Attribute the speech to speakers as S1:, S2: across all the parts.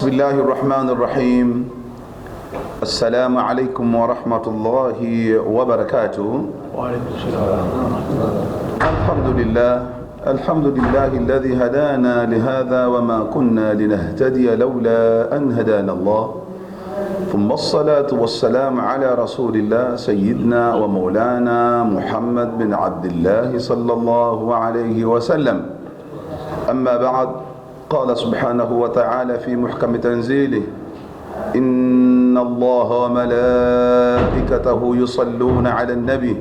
S1: بسم الله الرحمن الرحيم. السلام عليكم ورحمة الله وبركاته.
S2: وعليكم السلام.
S1: الحمد لله الذي هدانا لهذا وما كنا لنهتدي لولا أن هدانا الله. ثم الصلاة والسلام على رسول الله سيدنا ومولانا محمد بن عبد الله صلى الله عليه وسلم. أما بعد، قال سبحانه وتعالى في محكم تنزيله: إن الله وملائكته يصلون على النبي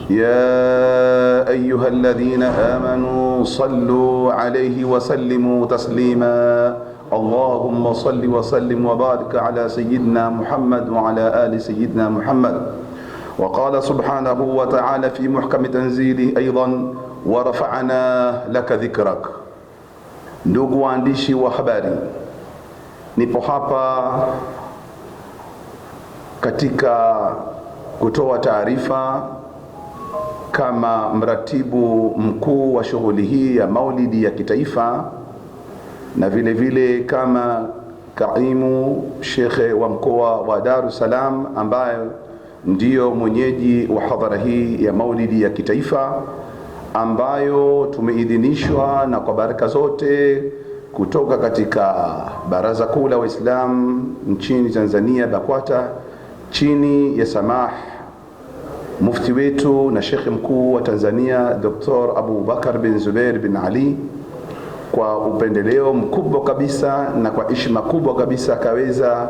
S1: يا أيها الذين آمنوا صلوا عليه وسلموا تسليما. اللهم صل وسلم وبارك على سيدنا محمد وعلى آل سيدنا محمد. وقال سبحانه وتعالى في محكم تنزيله أيضا: ورفعنا لك ذكرك. Ndugu waandishi wa habari, nipo hapa katika kutoa taarifa kama mratibu mkuu wa shughuli hii ya maulidi ya kitaifa, na vile vile kama kaimu shekhe wa mkoa wa Dar es Salaam ambaye ndiyo mwenyeji wa hadhara hii ya maulidi ya kitaifa, ambayo tumeidhinishwa na kwa baraka zote kutoka katika Baraza Kuu la Waislamu nchini Tanzania, BAKWATA, chini ya samah mufti wetu na shekhe mkuu wa Tanzania Dr. Abu Bakar bin Zubair bin Ali. Kwa upendeleo mkubwa kabisa na kwa heshima kubwa kabisa akaweza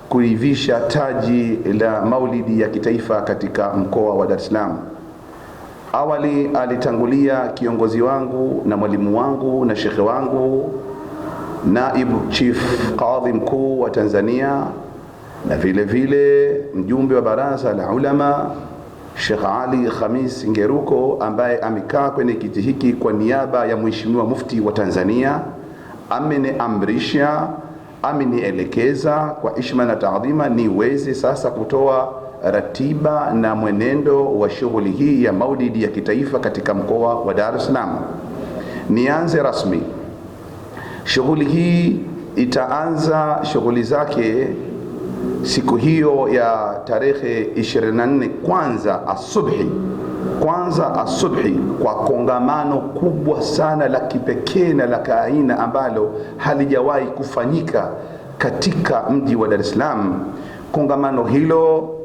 S1: kuivisha taji la maulidi ya kitaifa katika mkoa wa Dar es Salaam. Awali alitangulia kiongozi wangu na mwalimu wangu na shekhe wangu, naibu chief qadhi mkuu wa Tanzania, na vile vile mjumbe wa baraza la ulama Sheikh Ali Khamis Ngeruko, ambaye amekaa kwenye kiti hiki kwa niaba ya mheshimiwa mufti wa Tanzania. Ameniamrisha, amenielekeza kwa heshima na taadhima niweze sasa kutoa ratiba na mwenendo wa shughuli hii ya maulidi ya kitaifa katika mkoa wa Dar es Salaam. Nianze rasmi. Shughuli hii itaanza shughuli zake siku hiyo ya tarehe 24 kwanza asubuhi kwa kongamano kubwa sana la kipekee na la kaaina ambalo halijawahi kufanyika katika mji wa Dar es Salaam. Kongamano hilo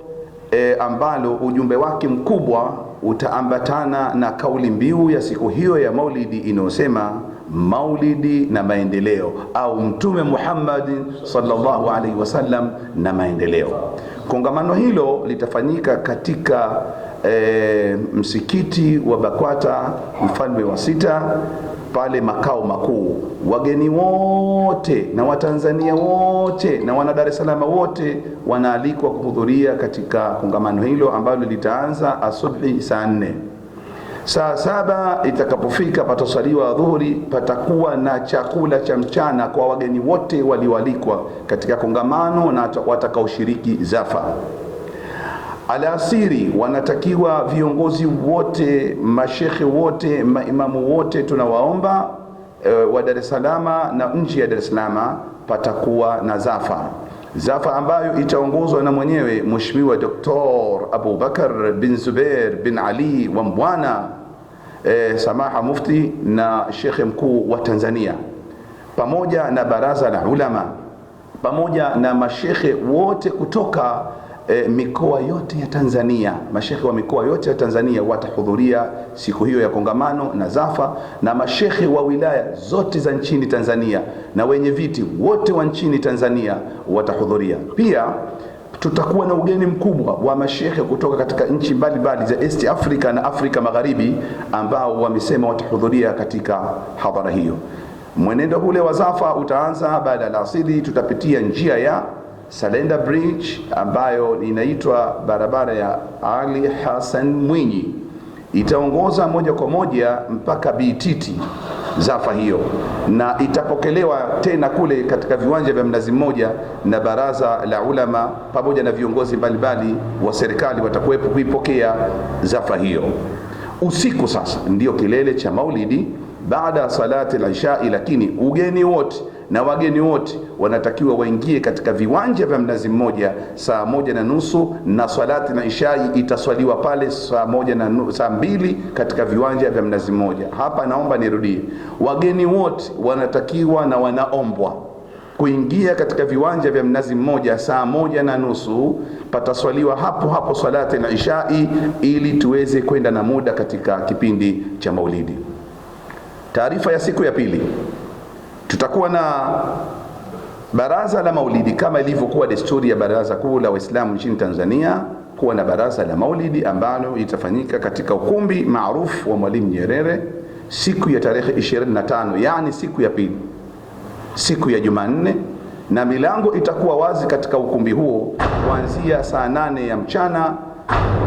S1: ambalo ujumbe wake mkubwa utaambatana na kauli mbiu ya siku hiyo ya maulidi inayosema maulidi na maendeleo, au Mtume Muhammad sallallahu alaihi wasallam na maendeleo. Kongamano hilo litafanyika katika msikiti wa BAKWATA Mfalme wa Sita, pale makao makuu. Wageni wote na Watanzania wote na wana Dar es Salaam wote wanaalikwa kuhudhuria katika kongamano hilo ambalo litaanza asubuhi saa 4. Saa 7 itakapofika patasaliwa dhuhuri, patakuwa na chakula cha mchana kwa wageni wote walioalikwa katika kongamano na watakaoshiriki zafa. Alasiri wanatakiwa viongozi wote, mashekhe wote, maimamu wote, tunawaomba wa Dar es Salaam na nje ya Dar es Salaam, patakuwa na zafa ambayo itaongozwa na mwenyewe Mheshimiwa Dr. Abu Bakar bin Zubair bin Ali wa Mbwana, samaha mufti na shekhe mkuu wa Tanzania, pamoja na baraza la ulama, pamoja na mashekhe wote kutoka mikoa yote ya Tanzania. Mashekhe wa mikoa yote ya Tanzania watahudhuria siku hiyo ya kongamano na zafa, na mashekhe wa wilaya zote za nchini Tanzania na wenye viti wote wa nchini Tanzania watahudhuria. Pia tutakuwa na ugeni mkubwa wa mashekhe kutoka katika nchi mbalimbali za East Africa na Afrika Magharibi ambao wamesema watahudhuria katika hadhara hiyo. Mwenendo ule wa zafa utaanza baada ya asili. Tutapitia njia ya Salenda Bridge ambayo inaitwa barabara ya Ali Hassan Mwinyi, itaongoza moja kwa moja mpaka Bititi zafa hiyo, na itapokelewa tena kule katika viwanja vya Mnazi Mmoja na baraza la ulama pamoja na viongozi mbalimbali wa serikali watakuwepo kuipokea zafa hiyo. Usiku sasa ndio kilele cha maulidi baada ya salati al-isha, lakini ugeni wote na wageni wote wanatakiwa waingie katika viwanja vya Mnazi Mmoja saa 1:30, na salati na ishai itaswaliwa pale saa 2 katika viwanja vya Mnazi Mmoja. Hapa naomba nirudie, wageni wote wanatakiwa na wanaombwa kuingia katika viwanja vya Mnazi Mmoja saa 1:30, pataswaliwa hapo hapo salati na ishai, ili tuweze kwenda na muda katika kipindi cha Maulidi. Taarifa ya siku ya pili, tutakuwa na baraza la Maulidi kama ilivyokuwa desturi ya Baraza Kuu la Waislamu nchini Tanzania, kuwa na baraza la Maulidi ambalo litafanyika katika ukumbi maarufu wa Mwalimu Nyerere siku ya tarehe 25, yani siku ya pili, siku ya Jumanne, na milango itakuwa wazi katika ukumbi huo kuanzia saa 8 ya mchana.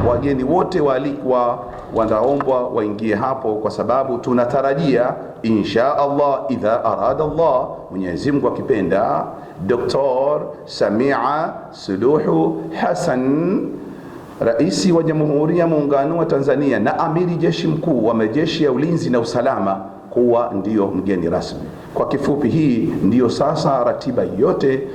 S1: Wageni wote waalikwa wanaombwa waingie hapo, kwa sababu tunatarajia insha Allah, idha arada Allah, Mwenyezi Mungu akipenda, Dr. Samia Suluhu Hassan, Rais wa Jamhuri ya Muungano wa Tanzania na Amiri Jeshi Mkuu wa Majeshi ya Ulinzi na Usalama kuwa ndiyo mgeni rasmi. Kwa kifupi, hii ndiyo sasa ratiba yote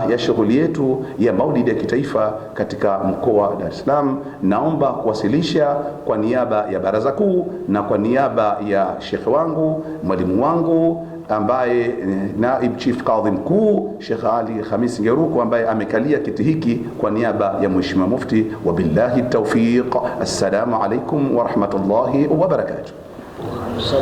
S1: ya shughuli yetu ya Maulidi ya kitaifa katika mkoa wa Dar es Salaam. Naomba kuwasilisha kwa niaba ya Baraza Kuu na kwa niaba ya shekhe wangu, mwalimu wangu ambaye Naib Chief Kadhi Mkuu Sheikh Ali Khamis Ngeruku, ambaye amekalia kiti hiki kwa niaba ya Mheshimiwa Mufti. Wabillahi tawfiq. Assalamu alaikum wa rahmatullahi wa barakatuh.